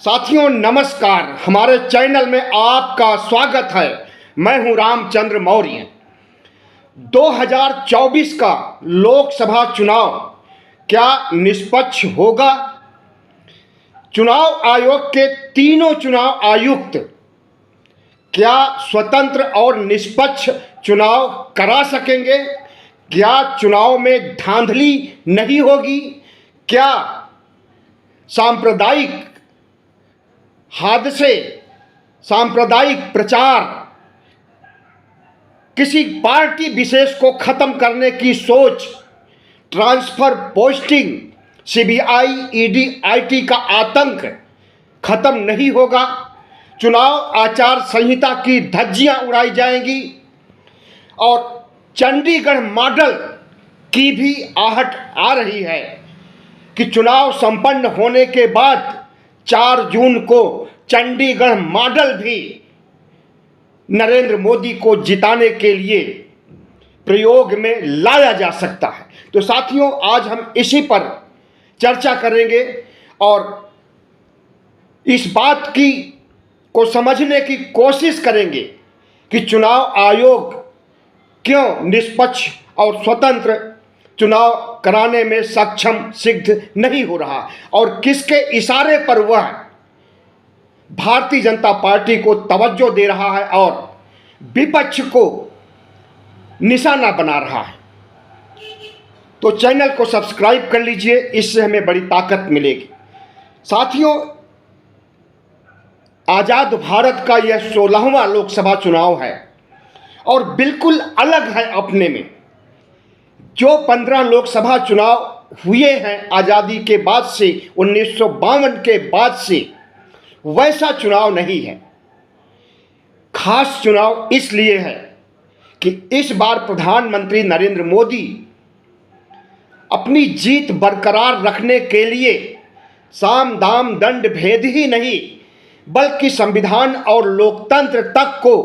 साथियों नमस्कार, हमारे चैनल में आपका स्वागत है। मैं हूं रामचंद्र मौर्य। 2024 का लोकसभा चुनाव क्या निष्पक्ष होगा? चुनाव आयोग के तीनों चुनाव आयुक्त क्या स्वतंत्र और निष्पक्ष चुनाव करा सकेंगे? क्या चुनाव में धांधली नहीं होगी? क्या सांप्रदायिक हादसे, सांप्रदायिक प्रचार, किसी पार्टी विशेष को खत्म करने की सोच, transfer posting, CBI, ED, IT का आतंक खत्म नहीं होगा? चुनाव आचार संहिता की धज्जियां उड़ाई जाएंगी और चंडीगढ़ मॉडल की भी आहट आ रही है कि चुनाव संपन्न होने के बाद 4 जून को चंडीगढ़ मॉडल भी नरेंद्र मोदी को जिताने के लिए प्रयोग में लाया जा सकता है। तो साथियों, आज हम इसी पर चर्चा करेंगे और इस बात की को समझने की कोशिश करेंगे कि चुनाव आयोग क्यों निष्पक्ष और स्वतंत्र चुनाव कराने में सक्षम सिद्ध नहीं हो रहा और किसके इशारे पर वह भारतीय जनता पार्टी को तवज्जो दे रहा है और विपक्ष को निशाना बना रहा है। तो चैनल को सब्सक्राइब कर लीजिए, इससे हमें बड़ी ताकत मिलेगी। साथियों, आज़ाद भारत का यह 16वां लोकसभा चुनाव है और बिल्कुल अलग है अपने में। जो 15 लोकसभा चुनाव हुए हैं आज़ादी के बाद से, 1952 के बाद से, वैसा चुनाव नहीं है। खास चुनाव इसलिए है कि इस बार प्रधानमंत्री नरेंद्र मोदी अपनी जीत बरकरार रखने के लिए साम दाम दंड भेद ही नहीं बल्कि संविधान और लोकतंत्र तक को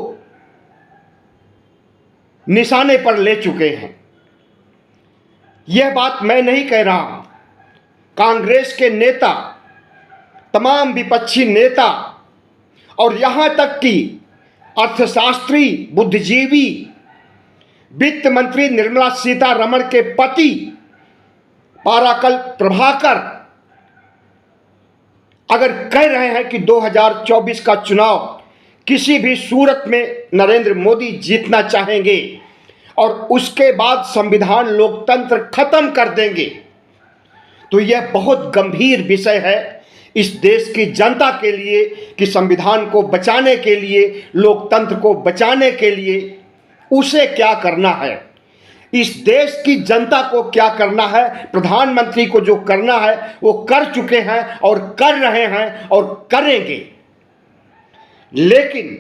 निशाने पर ले चुके हैं। यह बात मैं नहीं कह रहा हूं, कांग्रेस के नेता, तमाम विपक्षी नेता और यहां तक कि अर्थशास्त्री, बुद्धिजीवी, वित्त मंत्री निर्मला सीतारमण के पति पाराकल प्रभाकर अगर कह रहे हैं कि 2024 का चुनाव किसी भी सूरत में नरेंद्र मोदी जीतना चाहेंगे और उसके बाद संविधान लोकतंत्र खत्म कर देंगे, तो यह बहुत गंभीर विषय है इस देश की जनता के लिए कि संविधान को बचाने के लिए, लोकतंत्र को बचाने के लिए उसे क्या करना है, इस देश की जनता को क्या करना है। प्रधानमंत्री को जो करना है वो कर चुके हैं और कर रहे हैं और करेंगे। लेकिन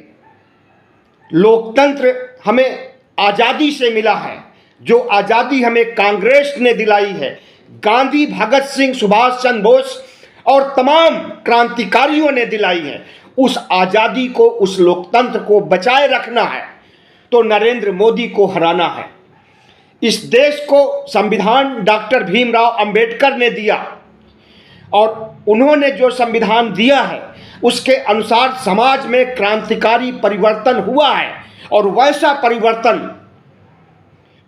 लोकतंत्र हमें आज़ादी से मिला है, जो आज़ादी हमें कांग्रेस ने दिलाई है, गांधी, भगत सिंह, सुभाष चंद्र बोस और तमाम क्रांतिकारियों ने दिलाई है। उस आज़ादी को, उस लोकतंत्र को बचाए रखना है तो नरेंद्र मोदी को हराना है। इस देश को संविधान डॉक्टर भीमराव अंबेडकर ने दिया और उन्होंने जो संविधान दिया है उसके अनुसार समाज में क्रांतिकारी परिवर्तन हुआ है और वैसा परिवर्तन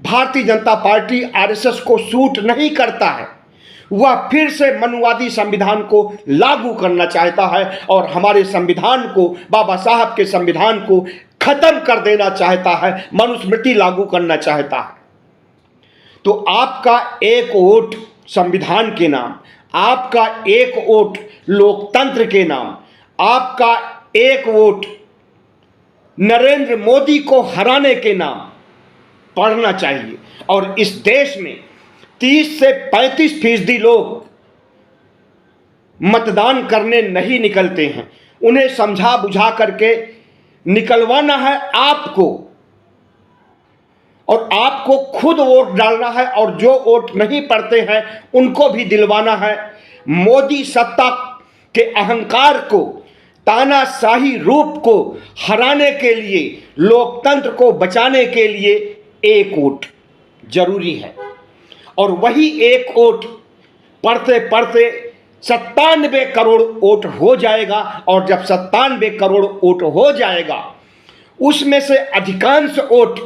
भारतीय जनता पार्टी आरएसएस को सूट नहीं करता है। वह फिर से मनुवादी संविधान को लागू करना चाहता है और हमारे संविधान को, बाबा साहब के संविधान को खत्म कर देना चाहता है, मनुस्मृति लागू करना चाहता है। तो आपका एक वोट संविधान के नाम, आपका एक वोट लोकतंत्र के नाम, आपका एक वोट नरेंद्र मोदी को हराने के नाम पढ़ना चाहिए। और इस देश में 30 से 35% लोग मतदान करने नहीं निकलते हैं। उन्हें समझा बुझा करके निकलवाना है आपको और आपको खुद वोट डालना है और जो वोट नहीं पड़ते हैं उनको भी दिलवाना है। मोदी सत्ता के अहंकार को, तानाशाही रूप को हराने के लिए, लोकतंत्र को बचाने के लिए एक वोट जरूरी है और वही एक वोट पढ़ते पढ़ते 97 करोड़ वोट हो जाएगा, और जब 97 करोड़ वोट हो जाएगा उसमें से अधिकांश वोट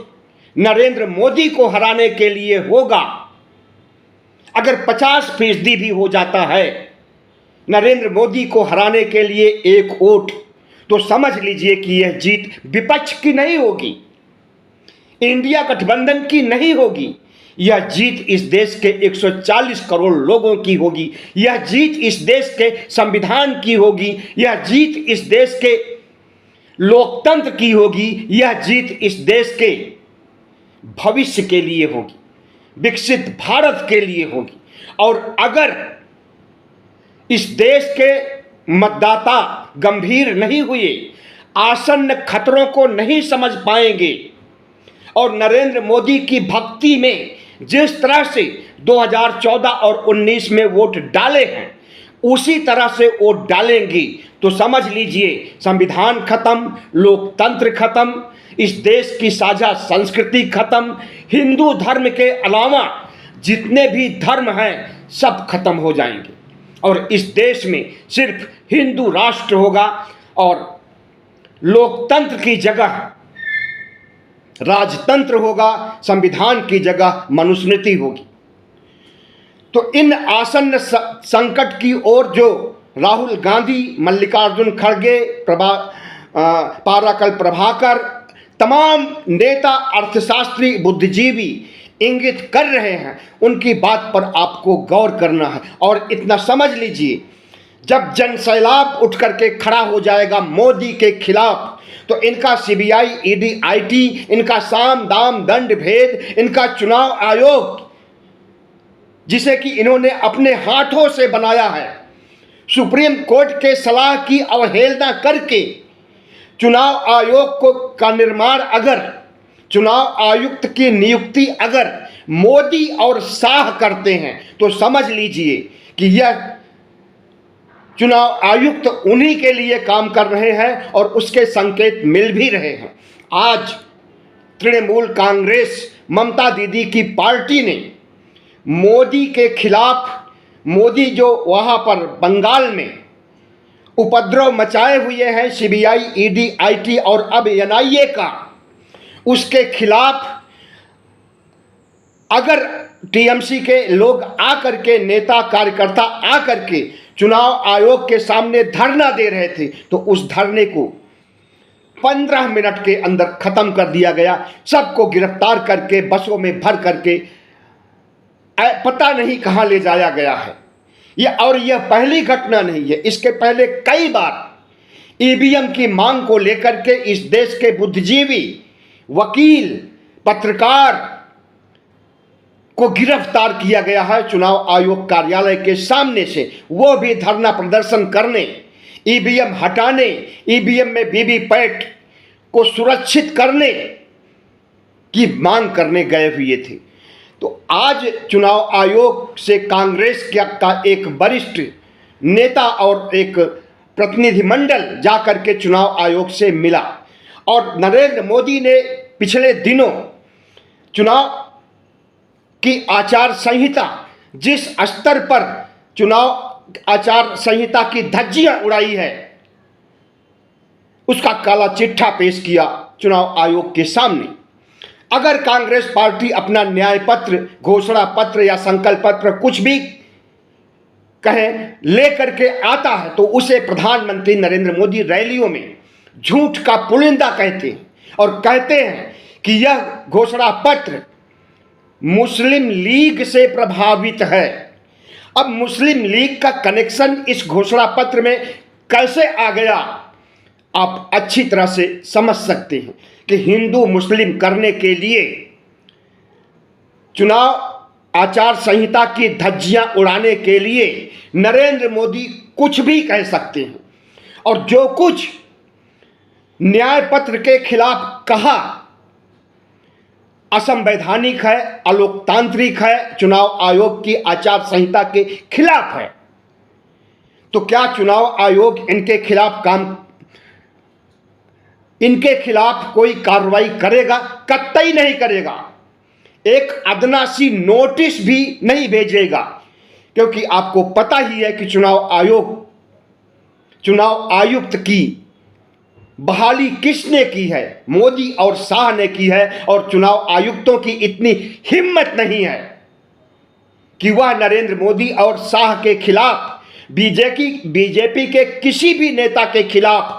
नरेंद्र मोदी को हराने के लिए होगा। अगर 50% भी हो जाता है नरेंद्र मोदी को हराने के लिए एक वोट, तो समझ लीजिए कि यह जीत विपक्ष की नहीं होगी, इंडिया गठबंधन की नहीं होगी, यह जीत इस देश के 140 करोड़ लोगों की होगी, यह जीत इस देश के संविधान की होगी, यह जीत इस देश के लोकतंत्र की होगी, यह जीत इस देश के भविष्य के लिए होगी, विकसित भारत के लिए होगी। और अगर इस देश के मतदाता गंभीर नहीं हुए, आसन्न खतरों को नहीं समझ पाएंगे और नरेंद्र मोदी की भक्ति में जिस तरह से 2014 और 19 में वोट डाले हैं उसी तरह से वोट डालेंगी, तो समझ लीजिए संविधान खत्म, लोकतंत्र खत्म, इस देश की साझा संस्कृति खत्म, हिंदू धर्म के अलावा जितने भी धर्म हैं सब खत्म हो जाएंगे और इस देश में सिर्फ हिंदू राष्ट्र होगा और लोकतंत्र की जगह राजतंत्र होगा, संविधान की जगह मनुस्मृति होगी। तो इन आसन्न संकट की ओर जो राहुल गांधी, मल्लिकार्जुन खड़गे, पाराकल प्रभाकर, तमाम नेता, अर्थशास्त्री, बुद्धिजीवी इंगित कर रहे हैं, उनकी बात पर आपको गौर करना है। और इतना समझ लीजिए, जब जनसैलाब उठ करके खड़ा हो जाएगा मोदी के खिलाफ, तो इनका सीबीआई, ईडी, आईटी, इनका साम दाम दंड भेद, इनका चुनाव आयोग जिसे कि इन्होंने अपने हाथों से बनाया है, सुप्रीम कोर्ट के सलाह की अवहेलना करके चुनाव आयोग का निर्माण, अगर चुनाव आयुक्त की नियुक्ति अगर मोदी और शाह करते हैं, तो समझ लीजिए कि यह चुनाव आयुक्त उन्हीं के लिए काम कर रहे हैं और उसके संकेत मिल भी रहे हैं। आज तृणमूल कांग्रेस, ममता दीदी की पार्टी ने मोदी के खिलाफ, मोदी जो वहाँ पर बंगाल में उपद्रव मचाए हुए हैं, सीबीआई, ईडी, आईटी और अब एनआईए का, उसके खिलाफ अगर टीएमसी के लोग आकर के, नेता कार्यकर्ता आकर के चुनाव आयोग के सामने धरना दे रहे थे, तो उस धरने को 15 मिनट के अंदर खत्म कर दिया गया। सबको गिरफ्तार करके बसों में भर करके पता नहीं कहां ले जाया गया है। यह पहली घटना नहीं है, इसके पहले कई बार ईवीएम की मांग को लेकर के इस देश के बुद्धिजीवी, वकील, पत्रकार को गिरफ्तार किया गया है चुनाव आयोग कार्यालय के सामने से, वो भी धरना प्रदर्शन करने, ईवीएम हटाने, ईवीएम में वीवीपैट को सुरक्षित करने की मांग करने गए हुए थे। तो आज चुनाव आयोग से कांग्रेस का एक वरिष्ठ नेता और एक प्रतिनिधिमंडल जाकर के चुनाव आयोग से मिला और नरेंद्र मोदी ने पिछले दिनों चुनाव की आचार संहिता, जिस स्तर पर चुनाव आचार संहिता की धज्जियां उड़ाई है, उसका काला चिट्ठा पेश किया चुनाव आयोग के सामने। अगर कांग्रेस पार्टी अपना न्याय पत्र, घोषणा पत्र या संकल्प पत्र कुछ भी कहें लेकर के आता है, तो उसे प्रधानमंत्री नरेंद्र मोदी रैलियों में झूठ का पुलिंदा कहते हैं और कहते हैं कि यह घोषणा पत्र मुस्लिम लीग से प्रभावित है। अब मुस्लिम लीग का कनेक्शन इस घोषणा पत्र में कैसे आ गया, आप अच्छी तरह से समझ सकते हैं कि हिंदू मुस्लिम करने के लिए चुनाव आचार संहिता की धज्जियां उड़ाने के लिए नरेंद्र मोदी कुछ भी कह सकते हैं और जो कुछ न्याय पत्र के खिलाफ कहा असंवैधानिक है, अलोकतांत्रिक है, चुनाव आयोग की आचार संहिता के खिलाफ है। तो क्या चुनाव आयोग इनके खिलाफ कोई कार्रवाई करेगा? कतई नहीं करेगा। एक अदना सी नोटिस भी नहीं भेजेगा क्योंकि आपको पता ही है कि चुनाव आयुक्त की बहाली किसने की है? मोदी और शाह ने की है। और चुनाव आयुक्तों की इतनी हिम्मत नहीं है कि वह नरेंद्र मोदी और शाह के खिलाफ, बीजेपी के किसी भी नेता के खिलाफ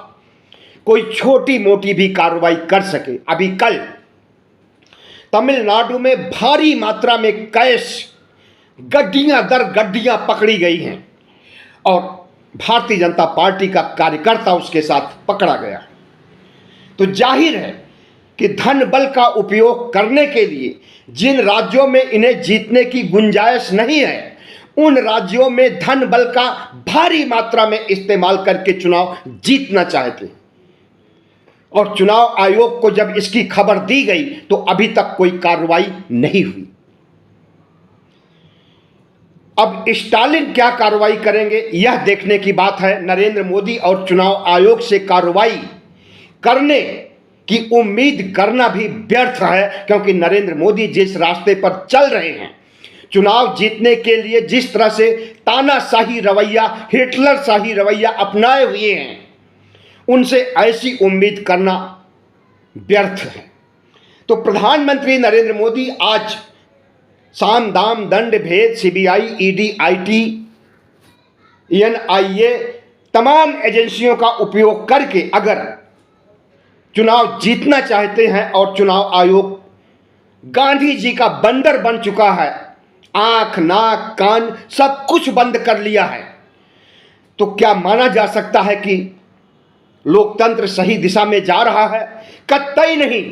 कोई छोटी मोटी भी कार्रवाई कर सके। अभी कल तमिलनाडु में भारी मात्रा में कैश गड्डियां दर गड्डियां पकड़ी गई हैं और भारतीय जनता पार्टी का कार्यकर्ता उसके साथ पकड़ा गया। तो जाहिर है कि धन बल का उपयोग करने के लिए जिन राज्यों में इन्हें जीतने की गुंजाइश नहीं है, उन राज्यों में धन बल का भारी मात्रा में इस्तेमाल करके चुनाव जीतना चाहते हैं। और चुनाव आयोग को जब इसकी खबर दी गई तो अभी तक कोई कार्रवाई नहीं हुई। अब स्टालिन क्या कार्रवाई करेंगे यह देखने की बात है। नरेंद्र मोदी और चुनाव आयोग से कार्रवाई करने की उम्मीद करना भी व्यर्थ है, क्योंकि नरेंद्र मोदी जिस रास्ते पर चल रहे हैं, चुनाव जीतने के लिए जिस तरह से तानाशाही रवैया, हिटलरशाही रवैया अपनाए हुए हैं, उनसे ऐसी उम्मीद करना व्यर्थ है। तो प्रधानमंत्री नरेंद्र मोदी आज साम दाम दंड भेद, सीबीआई, ईडी, आईटी, एनआईए तमाम एजेंसियों का उपयोग करके अगर चुनाव जीतना चाहते हैं और चुनाव आयोग गांधी जी का बंदर बन चुका है, आंख नाक कान सब कुछ बंद कर लिया है, तो क्या माना जा सकता है कि लोकतंत्र सही दिशा में जा रहा है? कतई नहीं।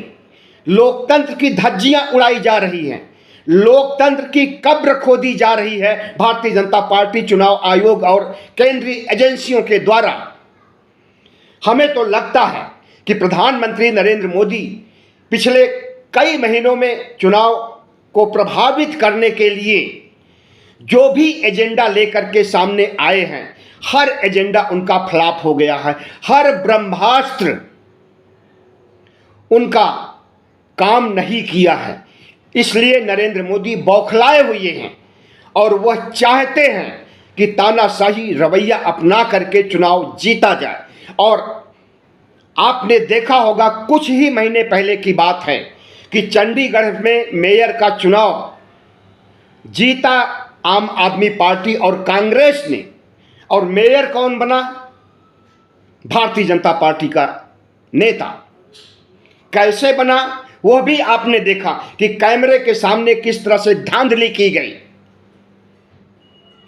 लोकतंत्र की धज्जियां उड़ाई जा रही हैं, लोकतंत्र की कब्र खोदी जा रही है भारतीय जनता पार्टी, चुनाव आयोग और केंद्रीय एजेंसियों के द्वारा। हमें तो लगता है कि प्रधानमंत्री नरेंद्र मोदी पिछले कई महीनों में चुनाव को प्रभावित करने के लिए जो भी एजेंडा लेकर के सामने आए हैं, हर एजेंडा उनका फ्लॉप हो गया है। हर ब्रह्मास्त्र उनका काम नहीं किया है। इसलिए नरेंद्र मोदी बौखलाए हुए हैं और वह चाहते हैं कि तानाशाही रवैया अपना करके चुनाव जीता जाए। और आपने देखा होगा, कुछ ही महीने पहले की बात है कि चंडीगढ़ में मेयर का चुनाव जीता आम आदमी पार्टी और कांग्रेस ने, और मेयर कौन बना? भारतीय जनता पार्टी का नेता। कैसे बना वह भी आपने देखा कि कैमरे के सामने किस तरह से धांधली की गई।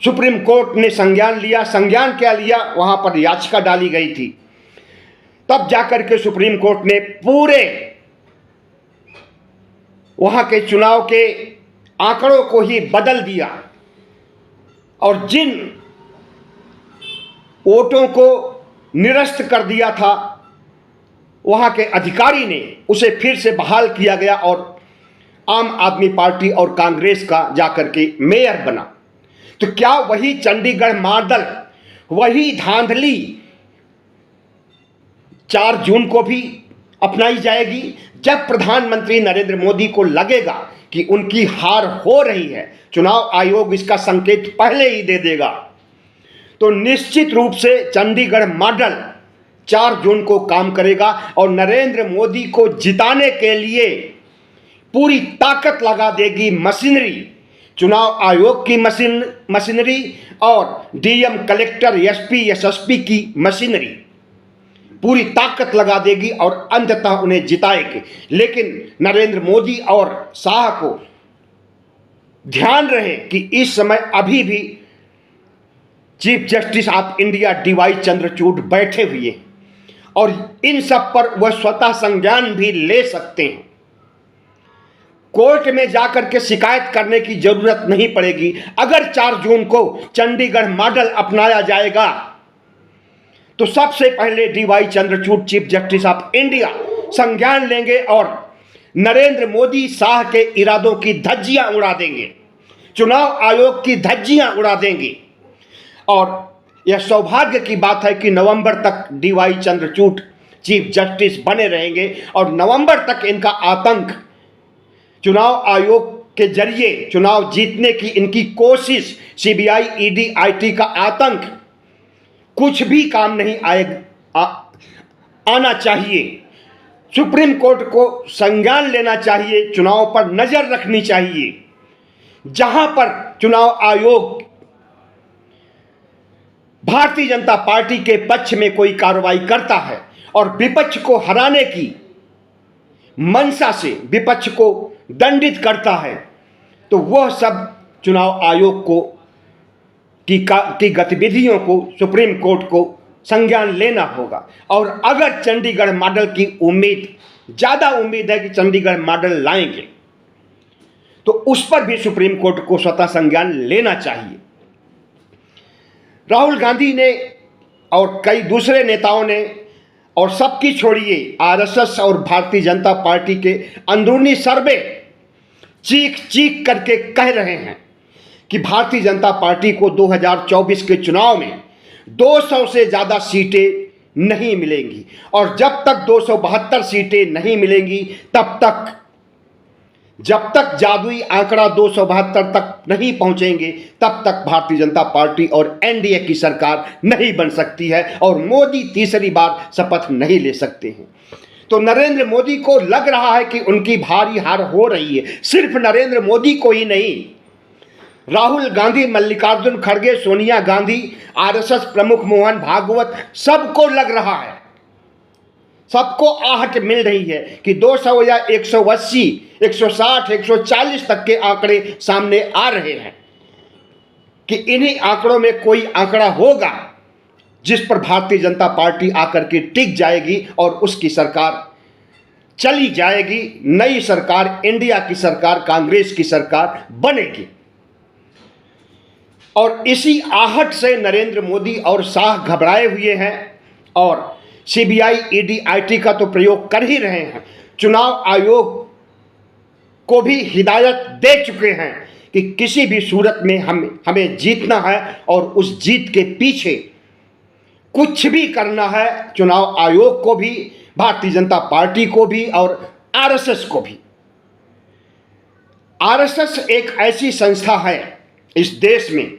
सुप्रीम कोर्ट ने संज्ञान लिया। संज्ञान क्या लिया? वहां पर याचिका डाली गई थी। तब जाकर के सुप्रीम कोर्ट ने पूरे वहां के चुनाव के आंकड़ों को ही बदल दिया और जिन वोटों को निरस्त कर दिया था वहां के अधिकारी ने उसे फिर से बहाल किया गया और आम आदमी पार्टी और कांग्रेस का जाकर के मेयर बना। तो क्या वही चंडीगढ़ मॉडल, वही धांधली 4 जून को भी अपनाई जाएगी? जब प्रधानमंत्री नरेंद्र मोदी को लगेगा कि उनकी हार हो रही है, चुनाव आयोग इसका संकेत पहले ही दे देगा, तो निश्चित रूप से चंडीगढ़ मॉडल 4 जून को काम करेगा और नरेंद्र मोदी को जिताने के लिए पूरी ताकत लगा देगी मशीनरी, चुनाव आयोग की मशीनरी और डीएम, कलेक्टर, एसपी, एसएसपी की मशीनरी पूरी ताकत लगा देगी और अंततः उन्हें जिताएगी। लेकिन नरेंद्र मोदी और शाह को ध्यान रहे कि इस समय अभी भी chief justice of India DY Chandrachud बैठे हुए हैं और इन सब पर वह स्वतः संज्ञान भी ले सकते हैं। कोर्ट में जाकर के शिकायत करने की जरूरत नहीं पड़ेगी। अगर 4 जून को चंडीगढ़ मॉडल अपनाया जाएगा तो सबसे पहले DY Chandrachud chief justice of India संज्ञान लेंगे और नरेंद्र मोदी शाह के इरादों की धज्जियां उड़ा देंगे, चुनाव आयोग की धज्जियां उड़ा देंगे। और यह सौभाग्य की बात है कि नवंबर तक डीवाई चंद्रचूड़ चीफ जस्टिस बने रहेंगे और नवंबर तक इनका आतंक चुनाव आयोग के जरिए चुनाव जीतने की इनकी कोशिश, सीबीआई, ईडी, आईटी का आतंक कुछ भी काम नहीं आना चाहिए। सुप्रीम कोर्ट को संज्ञान लेना चाहिए, चुनाव पर नजर रखनी चाहिए। जहां पर चुनाव आयोग भारतीय जनता पार्टी के पक्ष में कोई कार्रवाई करता है और विपक्ष को हराने की मंशा से विपक्ष को दंडित करता है, तो वह सब चुनाव आयोग को की गतिविधियों को सुप्रीम कोर्ट को संज्ञान लेना होगा। और अगर चंडीगढ़ मॉडल की ज़्यादा उम्मीद है कि चंडीगढ़ मॉडल लाएंगे, तो उस पर भी सुप्रीम कोर्ट को स्वतः संज्ञान लेना चाहिए। राहुल गांधी ने और कई दूसरे नेताओं ने, और सबकी छोड़िए, आरएसएस और भारतीय जनता पार्टी के अंदरूनी सर्वे चीख चीख करके कह रहे हैं कि भारतीय जनता पार्टी को 2024 के चुनाव में 200 से ज़्यादा सीटें नहीं मिलेंगी, और जब तक 272 सीटें नहीं मिलेंगी जब तक जादुई आंकड़ा 272 तक नहीं पहुंचेंगे, तब तक भारतीय जनता पार्टी और एनडीए की सरकार नहीं बन सकती है और मोदी तीसरी बार शपथ नहीं ले सकते हैं। तो नरेंद्र मोदी को लग रहा है कि उनकी भारी हार हो रही है। सिर्फ नरेंद्र मोदी को ही नहीं, राहुल गांधी, मल्लिकार्जुन खड़गे, सोनिया गांधी, आरएसएस प्रमुख मोहन भागवत, सबको लग रहा है, सबको आहट मिल रही है कि 200 या 180, 160, 140 तक के आंकड़े सामने आ रहे हैं कि इन्हीं आंकड़ों में कोई आंकड़ा होगा जिस पर भारतीय जनता पार्टी आकर के टिक जाएगी और उसकी सरकार चली जाएगी। नई सरकार, इंडिया की सरकार, कांग्रेस की सरकार बनेगी। और इसी आहट से नरेंद्र मोदी और शाह घबराए हुए हैं और सीबीआई, ईडी, आईटी का तो प्रयोग कर ही रहे हैं। चुनाव आयोग को भी हिदायत दे चुके हैं कि किसी भी सूरत में हमें जीतना है और उस जीत के पीछे कुछ भी करना है। चुनाव आयोग को भी, भारतीय जनता पार्टी को भी और आरएसएस को भी। आरएसएस एक ऐसी संस्था है इस देश में,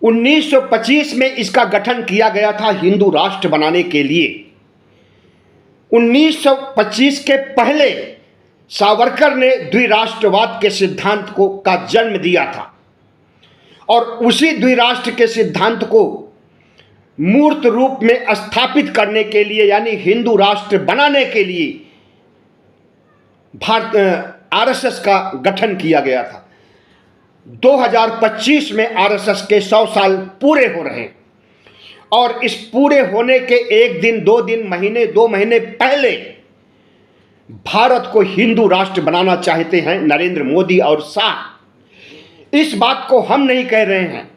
1925 में इसका गठन किया गया था हिंदू राष्ट्र बनाने के लिए। 1925 के पहले सावरकर ने द्विराष्ट्रवाद के सिद्धांत का जन्म दिया था और उसी द्विराष्ट्र के सिद्धांत को मूर्त रूप में स्थापित करने के लिए, यानी हिंदू राष्ट्र बनाने के लिए आरएसएस का गठन किया गया था। 2025 में आरएसएस के 100 साल पूरे हो रहे हैं और इस पूरे होने के 1 दिन, 2 दिन, महीने, 2 महीने पहले भारत को हिंदू राष्ट्र बनाना चाहते हैं नरेंद्र मोदी और शाह। इस बात को हम नहीं कह रहे हैं,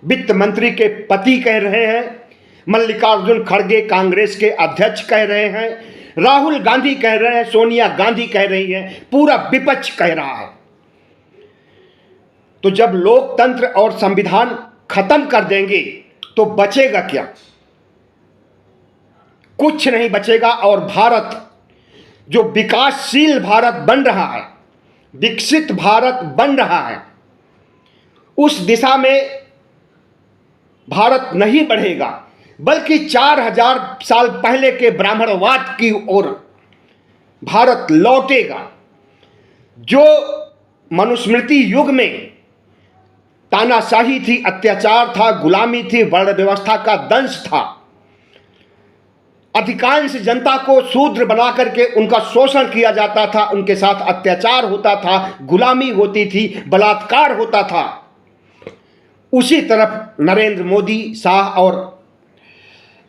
वित्त मंत्री के पति कह रहे हैं, मल्लिकार्जुन खड़गे कांग्रेस के अध्यक्ष कह रहे हैं, राहुल गांधी कह रहे हैं, सोनिया गांधी कह रही हैं, पूरा विपक्ष कह रहा है। तो जब लोकतंत्र और संविधान खत्म कर देंगे तो बचेगा क्या? कुछ नहीं बचेगा। और भारत जो विकासशील भारत बन रहा है, विकसित भारत बन रहा है, उस दिशा में भारत नहीं बढ़ेगा, बल्कि 4000 साल पहले के ब्राह्मणवाद की ओर भारत लौटेगा। जो मनुस्मृति युग में तानाशाही थी, अत्याचार था, गुलामी थी, वर्ण व्यवस्था का दंश था, अधिकांश जनता को शूद्र बना करके उनका शोषण किया जाता था, उनके साथ अत्याचार होता था, गुलामी होती थी, बलात्कार होता था, उसी तरफ नरेंद्र मोदी, शाह और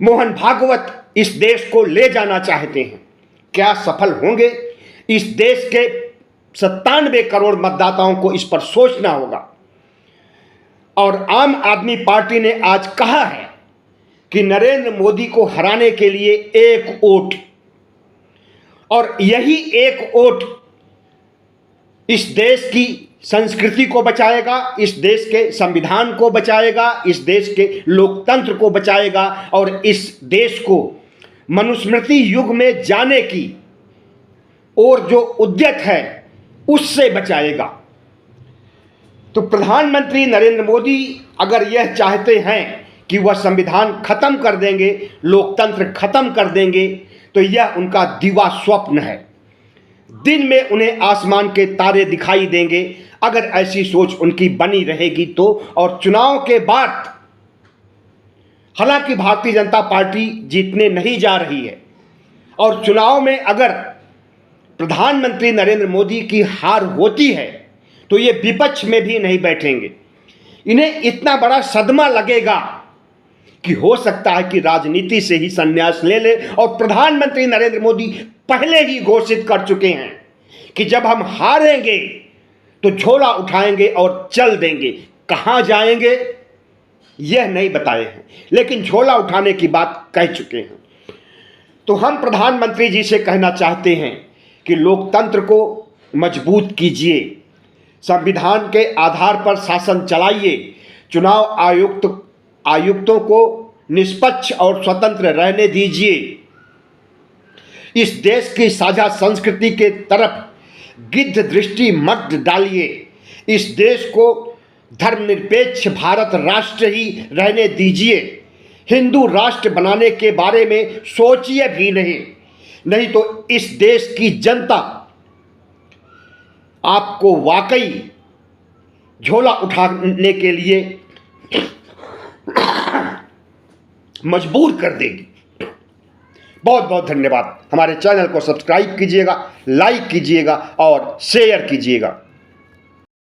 मोहन भागवत इस देश को ले जाना चाहते हैं। क्या सफल होंगे? इस देश के 97 करोड़ मतदाताओं को इस पर सोचना होगा। और आम आदमी पार्टी ने आज कहा है कि नरेंद्र मोदी को हराने के लिए एक वोट, और यही एक वोट इस देश की संस्कृति को बचाएगा, इस देश के संविधान को बचाएगा, इस देश के लोकतंत्र को बचाएगा और इस देश को मनुस्मृति युग में जाने की और जो उद्यत है उससे बचाएगा। तो प्रधानमंत्री नरेंद्र मोदी अगर यह चाहते हैं कि वह संविधान खत्म कर देंगे, लोकतंत्र खत्म कर देंगे, तो यह उनका दिवा स्वप्न है। दिन में उन्हें आसमान के तारे दिखाई देंगे अगर ऐसी सोच उनकी बनी रहेगी तो। और चुनाव के बाद, हालांकि भारतीय जनता पार्टी जीतने नहीं जा रही है, और चुनाव में अगर प्रधानमंत्री नरेंद्र मोदी की हार होती है तो ये विपक्ष में भी नहीं बैठेंगे। इन्हें इतना बड़ा सदमा लगेगा कि हो सकता है कि राजनीति से ही संन्यास ले ले। और प्रधानमंत्री नरेंद्र मोदी पहले ही घोषित कर चुके हैं कि जब हम हारेंगे तो झोला उठाएंगे और चल देंगे। कहां जाएंगे यह नहीं बताए हैं, लेकिन झोला उठाने की बात कह चुके हैं। तो हम प्रधानमंत्री जी से कहना चाहते हैं कि लोकतंत्र को मजबूत कीजिए, संविधान के आधार पर शासन चलाइए, चुनाव आयुक्तों को निष्पक्ष और स्वतंत्र रहने दीजिए, इस देश की साझा संस्कृति के तरफ गिद्ध दृष्टि मत डालिए, इस देश को धर्मनिरपेक्ष भारत राष्ट्र ही रहने दीजिए, हिंदू राष्ट्र बनाने के बारे में सोचिए भी नहीं तो इस देश की जनता आपको वाकई झोला उठाने के लिए मजबूर कर देगी। बहुत बहुत धन्यवाद। हमारे चैनल को सब्सक्राइब कीजिएगा, लाइक कीजिएगा और शेयर कीजिएगा।